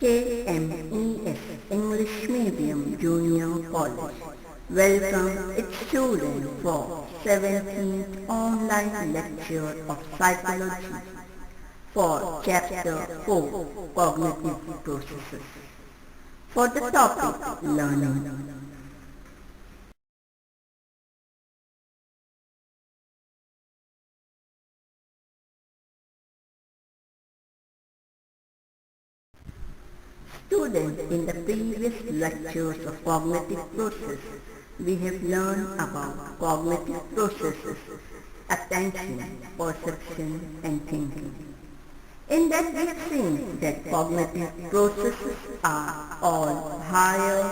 KMES English Medium Junior College welcome its students for 17th online lecture of psychology for chapter 4 cognitive processes. For the topic learning. Students, in the previous lectures of cognitive process, we have learned about cognitive processes, attention, perception and thinking. In that we have seen that cognitive processes are all higher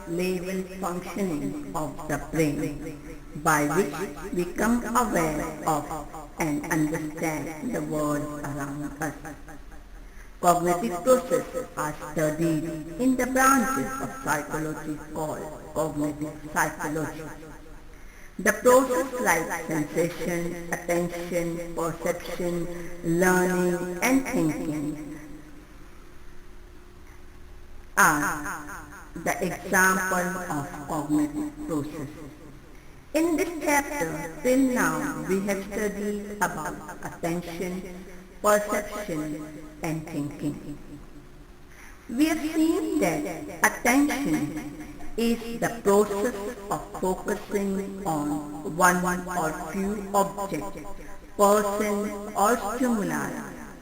level functioning of the brain by which we become aware of and understand the world around us. Cognitive processes are studied in the branches of psychology called cognitive psychology. The process like sensation, attention, perception, learning and thinking are the example of cognitive processes. In this chapter, till now, we have studied about attention, perception and thinking. We have seen that attention is the process of focusing on one or few objects, person or stimuli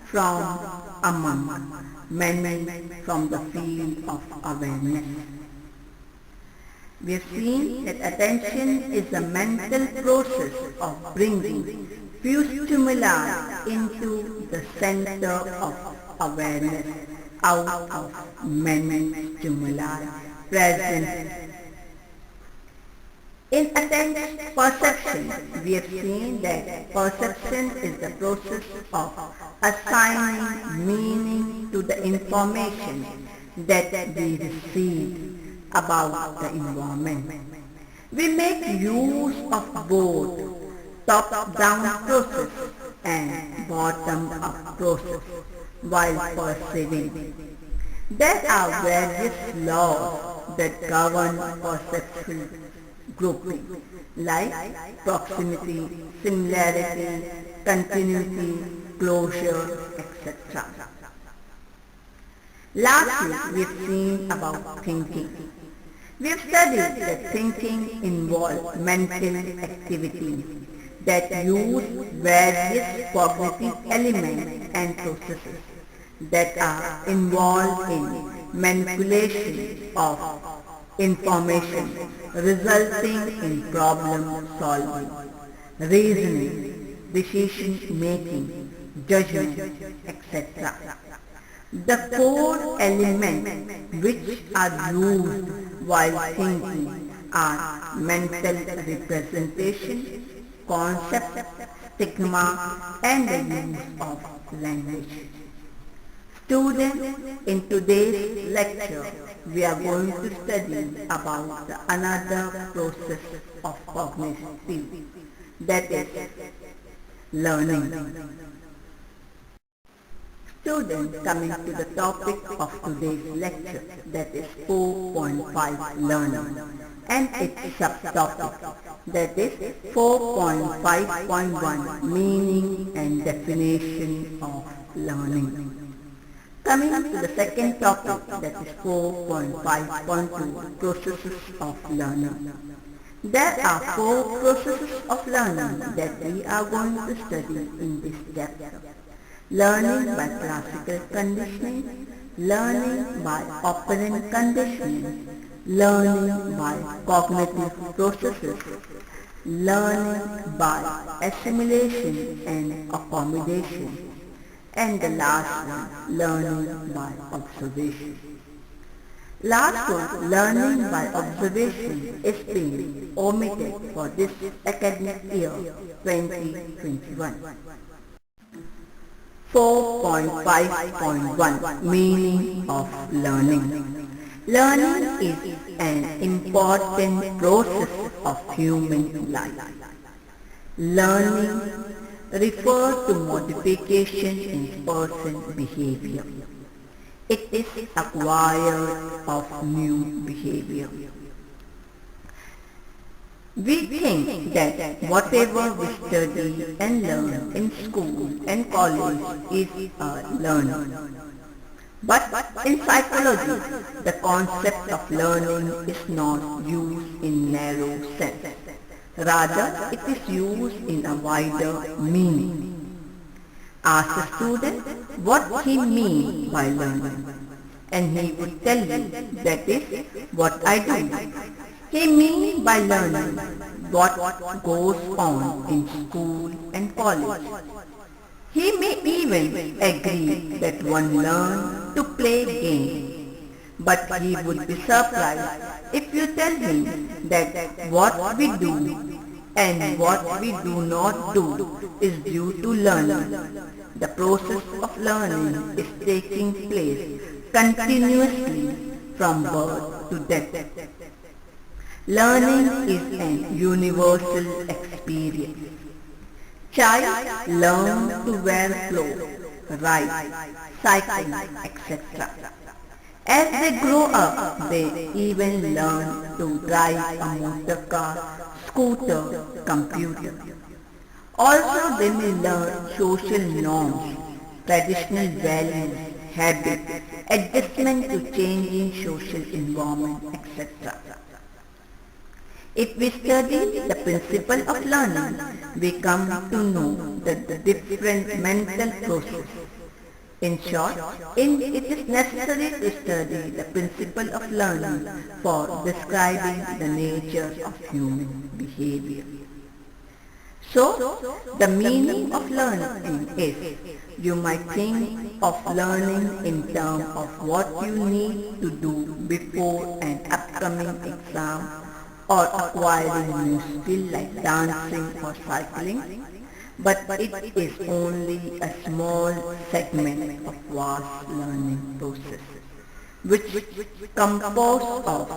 from among many from the field of awareness. We have seen that attention is the mental process of bringing few stimuli into the center of awareness out of many stimuli present. In attention perception, we have seen that perception is the process of assigning meaning to the information that we receive about the environment. We make use of both top-down process and bottom-up process while perceiving. There are various laws that govern perceptual grouping like proximity, similarity, continuity, closure, etc. Lastly, we have seen about thinking. We have studied that thinking involves mental activities that use various cognitive elements and processes that are involved in manipulation of information resulting in problem solving, reasoning, decision making, judgment, etc. The core elements which are used while thinking are mental representation, concept, stigma and the use of language. Students, in today's lecture, we are going to study about another process of cognition, that is learning. Students, coming to the topic of today's lecture, that is 4.5 learning and its subtopic, that is 4.5.1 meaning and definition of learning. Coming to the second topic, that is 4.5.2 processes of learning. There are 4 processes of learning that we are going to study in this chapter. Learning by classical conditioning, learning by operant conditioning, learning by cognitive processes, learning by assimilation and accommodation, and the last one, learning by observation. Last one, learning by observation, is being omitted for this academic year 2021. 4.5.1 Meaning of learning. Learning is an important process of human life. Learning refers to modification in person behavior. It is acquired of new behavior. We think that whatever we study and learn in school and college is a learning. But in psychology, the concept of learning is not used in narrow sense. Rather, it is used in a wider meaning. Ask a student what he means by learning, and he would tell you that is what I do. He means by learning what goes on in school and college. He may even agree that one learns to play games, but he would be surprised if you tell him that what we do and what we do not do is due to learning. The process of learning is taking place continuously from birth to death. Learning is an universal experience. Child learn to wear clothes, write, cycle, etc. As they grow up, they even learn to drive a motor car, scooter, computer. Also, they may learn social norms, traditional values, habits, adjustment to changing social environment, etc. If we study the principle of learning, we come to know that the different mental processes. In short, it is necessary to study the principle of learning for describing the nature of human behavior. So, the meaning of learning is, you might think of learning in terms of what you need to do before an upcoming exam or acquiring new skill like dancing or cycling, but it is only a small segment of vast learning process, which composed of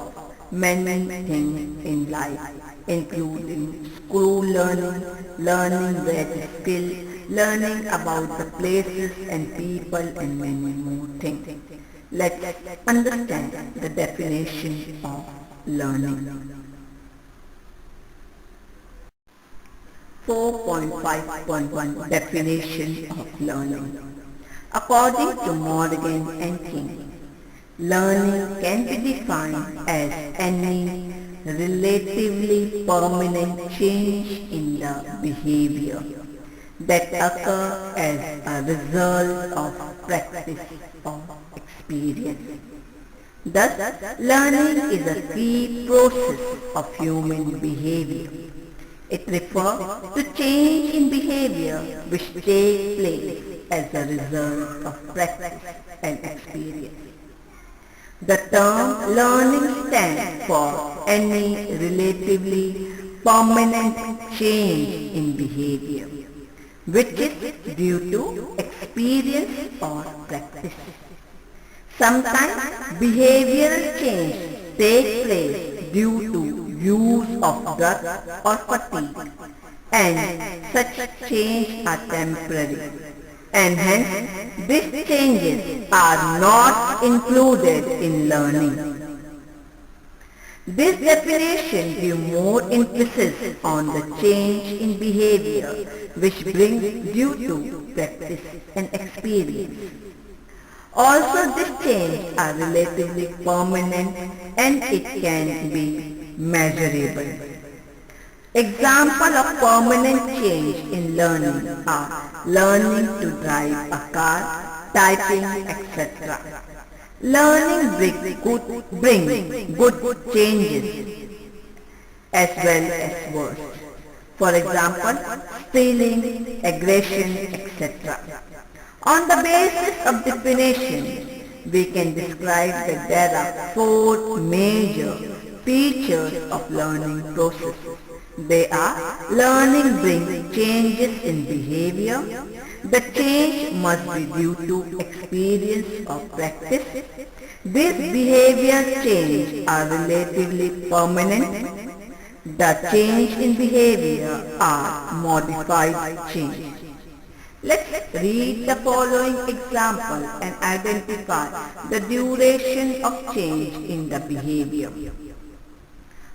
many things in life, including school learning, learning various skills, learning about the places and people and many more things. Let's understand the definition of learning. 4.5.1 Definition of learning. According to Morgan and King, learning can be defined as any relatively permanent change in the behavior that occurs as a result of practice or experience. Thus, learning is a key process of human behavior. It refers to change in behavior which takes place as a result of practice and experience. The term learning stands for any relatively permanent change in behavior, which is due to experience or practice. Sometimes behavioral change takes place due to use of drugs or fatigue, and such changes are temporary, and hence these changes are not included in learning. This definition gives more emphasis on the change in behavior which brings due to practice and experience. Also, these changes are relatively permanent and it can be measurable. Examples of permanent change in learning are learning to drive a car, typing, etc. Learning brings good changes as well as worse. For example, stealing, aggression, etc. On the basis of definition, we can describe that there are four major features of learning process. They are: learning brings changes in behavior. The change must be due to experience or practice. These behavior changes are relatively permanent. The change in behavior are modified change. Let's read the following example and identify the duration of change in the behavior.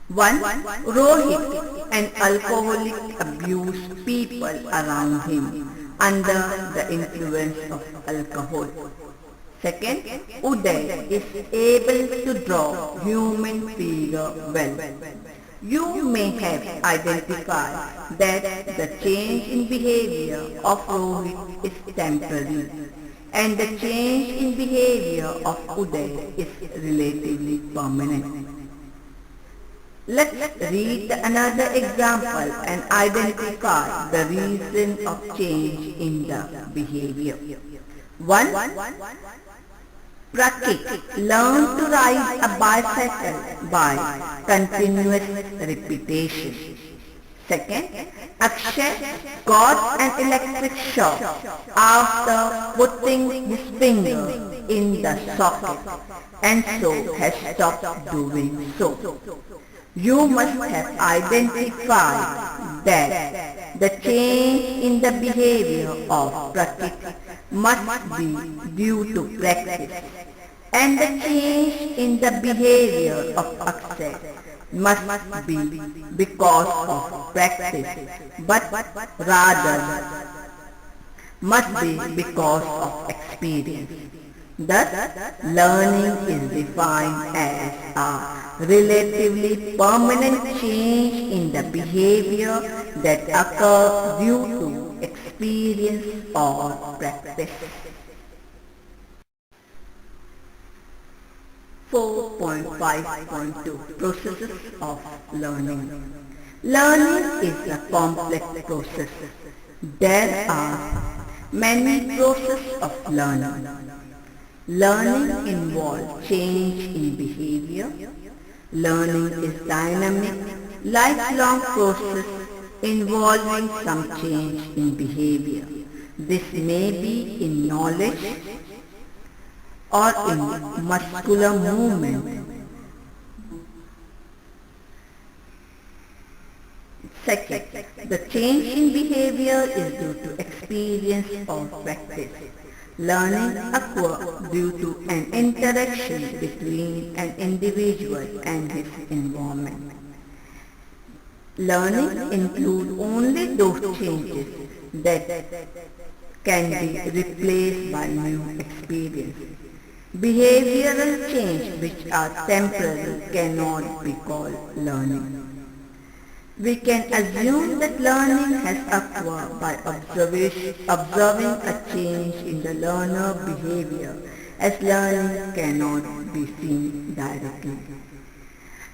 1. Rohit, an alcoholic, abused people around him under the influence of alcohol. Second, Uday is able to draw human figure well. You may have identified that the change in behavior of Rohit is temporary and the change in behavior of Uday is relatively permanent. Let's read another example and identify the reason of change in the behavior. 1. Pratik learned to ride a bicycle by continuous repetition. Second, Akshay got an electric shock after putting his finger in the socket and so has stopped doing so. You must have identified that the change in the behavior of Pratik must be due to practice and the change in the behavior of Akshay must be because of practice but rather must be because of experience. Thus, learning is defined as a relatively permanent change in the behavior that occurs due to experience or practice. 4.5.2 Processes of learning. Learning is a complex process. There are many processes of learning. Learning involves change in behavior. Learning is dynamic, lifelong process involving some change in behavior. This may be in knowledge or in muscular movement. Second, the change in behavior is due to experience or practice. Learning occurs due to an interaction between an individual and his environment. Learning includes only those changes that can be replaced by new experience. Behavioral change which are temporary cannot be called learning. We can assume that learning has occurred by observing a change in the learner behavior, as learning cannot be seen directly.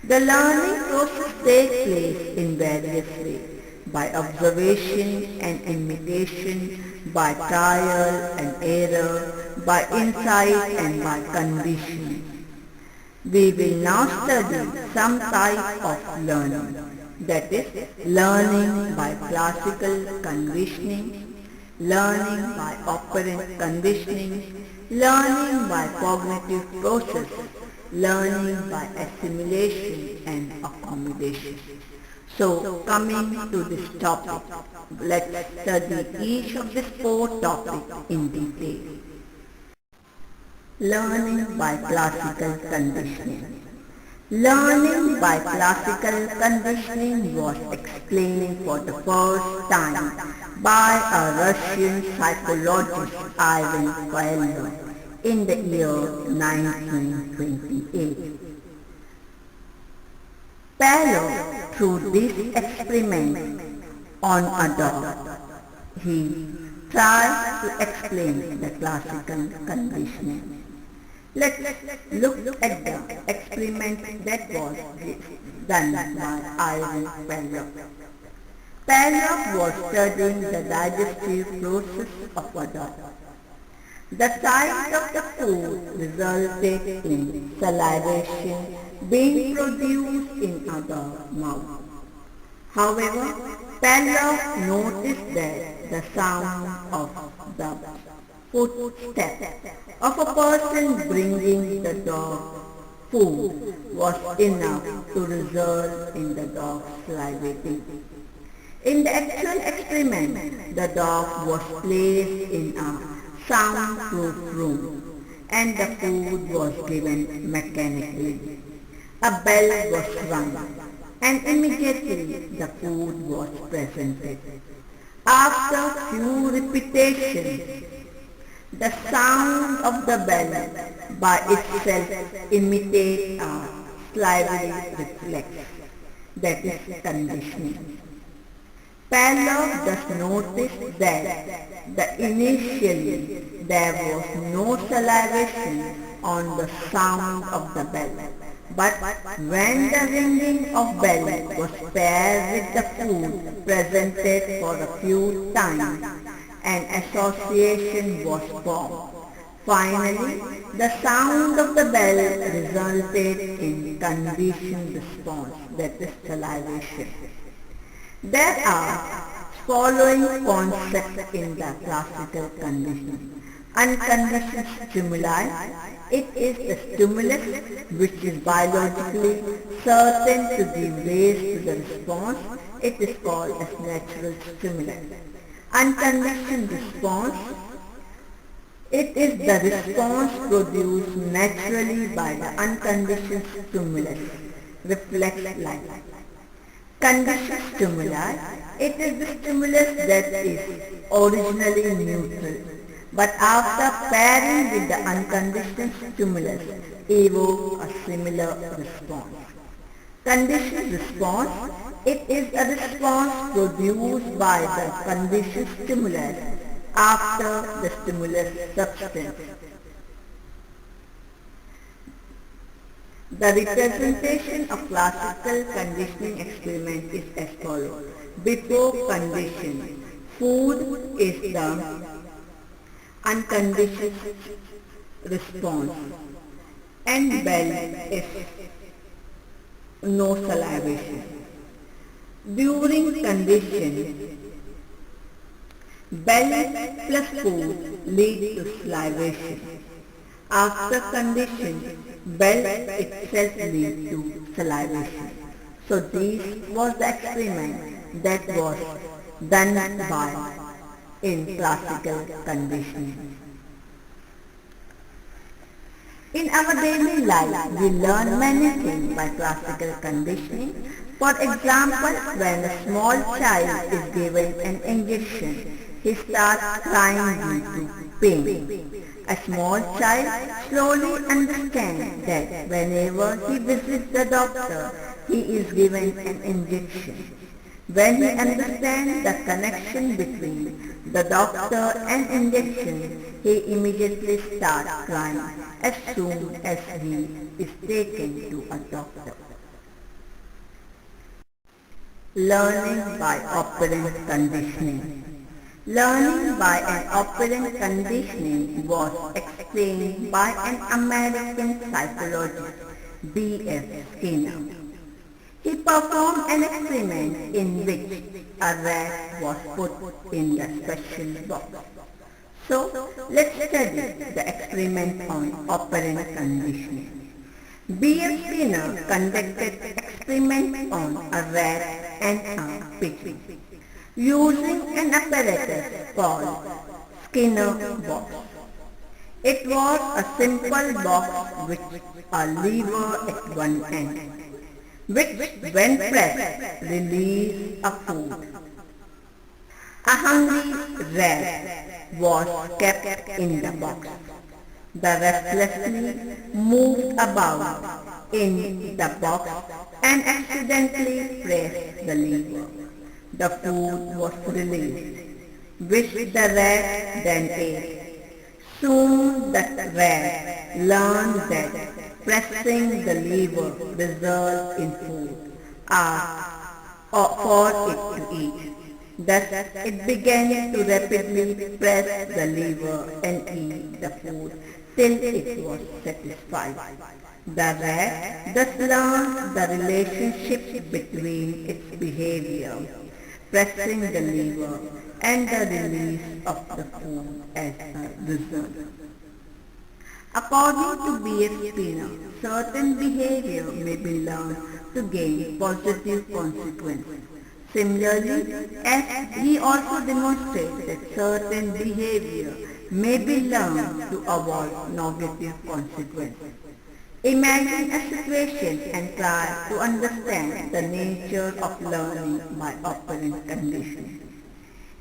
The learning process takes place in various ways, by observation and imitation, by trial and error, by insight and by conditioning. We will now study some type of learning. That is, learning by classical conditioning, learning by operant conditioning, learning by cognitive process, learning by assimilation and accommodation. So, coming to this topic, let's study each of these 4 topics in detail. Learning by classical conditioning. Learning by classical conditioning was explained for the first time by a Russian psychologist Ivan Pavlov in the year 1928. Pavlov, through this experiment on a dog, he tried to explain the classical conditioning. Let's look at the experiment that was done by Ivan Pavlov. Pavlov was studying the digestive process of a dog. The sight of the food resulted in salivation being produced in a dog's mouth. However, Pavlov noticed that the sound of the footsteps of a person bringing the dog food was enough to result in the dog salivating. In the actual experiment, the dog was placed in a soundproof room and the food was given mechanically. A bell was rung and immediately the food was presented. After few repetitions, the sound of the bell by itself imitates a salivary reflex, that is conditioning. Pavlov thus noticed that initially there was no salivation on the sound of the bell, but when the ringing of bell was paired with the food presented for a few times, an association was formed. Finally, the sound of the bell resulted in conditioned response, that is salivation. There are following concepts in the classical conditioning. Unconditioned stimuli. It is the stimulus which is biologically certain to give rise to the response. It is called as natural stimulus. Unconditioned response. It is the response produced naturally by the unconditioned stimulus, reflex like. Conditioned stimuli, it is the stimulus that is originally neutral, but after pairing with the unconditioned stimulus, evoke a similar response. Conditioned response, it is a response produced by the conditioned stimulus after the stimulus substance. The representation of classical conditioning experiment is as follows. Before condition, food is the unconditioned response and bell is no salivation. During condition, bell plus food lead to salivation. After condition, bell itself leads to salivation. So this was the experiment that was done by in classical conditioning. In our daily life, we learn many things by classical conditioning. For example, when a small child is given an injection, he starts crying due to pain. A small child slowly understands that whenever he visits the doctor, he is given an injection. When he understands the connection between the doctor and injection, he immediately starts crying as soon as he is taken to a doctor. Learning by operant conditioning. Learning by an operant conditioning was explained by an American psychologist, B.F. Skinner. He performed an experiment in which a rat was put in the special box. So, let's study the experiment on operant conditioning. B.F. Skinner conducted experiment on a rat and a pig using an apparatus called Skinner box. It was a simple box with a lever at one end, which when pressed released a food. A hungry rat was kept in the box. The restlessly moved about in the box and accidentally pressed the lever. The food was released, which the rat then ate. Soon the rat learned that pressing the lever results in food for it to eat. Thus it began to rapidly press the lever and eat the food till it was satisfied. The rat thus learned the relationship between its behavior, pressing the lever, and the release of the food as a result. According to B.F. Skinner, certain behavior may be learned to gain positive consequences. Similarly, as he also demonstrates that certain behavior may be learned to avoid negative consequences. Imagine a situation and try to understand the nature of learning by operant conditions.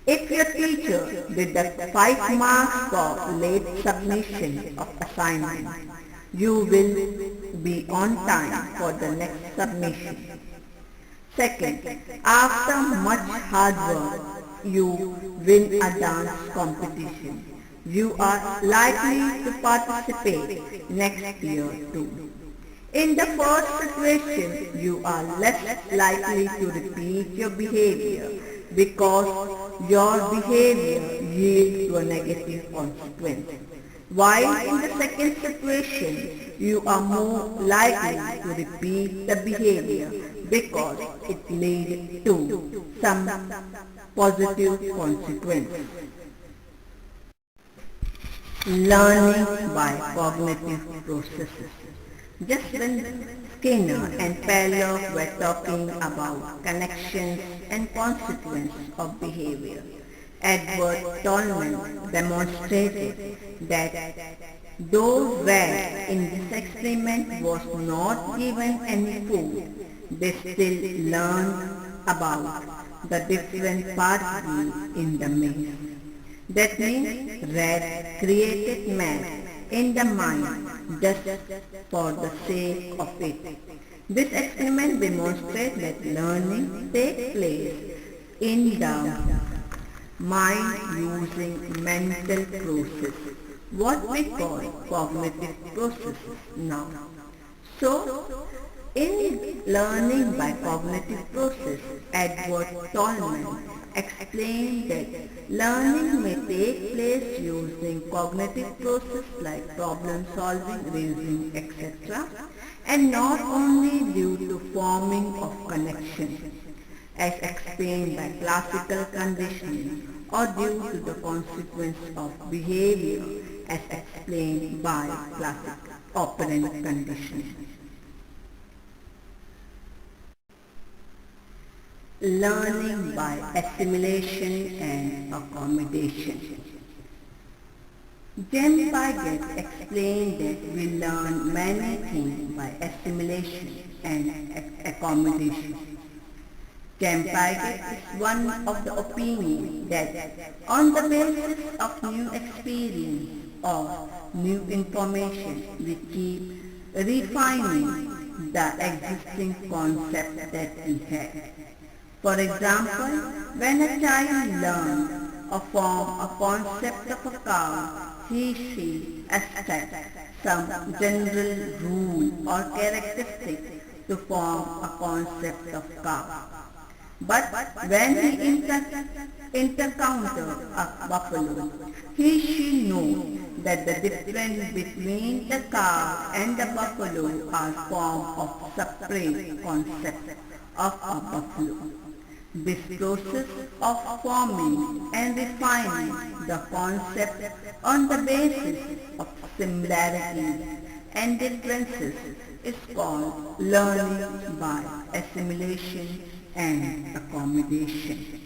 If your teacher deducts 5 marks for late submission of assignment, you will be on time for the next submission. Second, after much hard work, you win a dance competition. You are likely to participate next year too. In the first situation, you are less likely to repeat your behavior because your behavior yields to a negative consequence. While in the second situation, you are more likely to repeat the behavior because it leads to some positive consequence. Learning by cognitive processes. Just when Skinner and Pavlov were talking about connections and consequences of behavior, Edward Tolman demonstrated that though rats in this experiment was not given any food, they still learned about the different pathways in the maze. That means rats created math in the mind just for the sake of it. This experiment demonstrates that learning takes place in the mind using mental process, what we call cognitive processes now. So, in learning by cognitive process, Edward Tolman explained that learning may take place using cognitive process like problem solving, reasoning, etc., and not only due to forming of connections, as explained by classical conditioning, or due to the consequence of behavior, as explained by classical operant conditioning. Learning by assimilation and accommodation. James Piaget explained that we learn many things by assimilation and accommodation. James Piaget is one of the opinion that on the basis of new experience or new information we keep refining the existing concept that we have. For example, when a child learns or forms a concept of a cow, she accepts some general rule or characteristic to form a concept of cow. But when he encounters a buffalo, she knows that the difference between the cow and the buffalo are form of separate concepts of a buffalo. This process of forming and refining the concept on the basis of similarities and differences is called learning by assimilation and accommodation.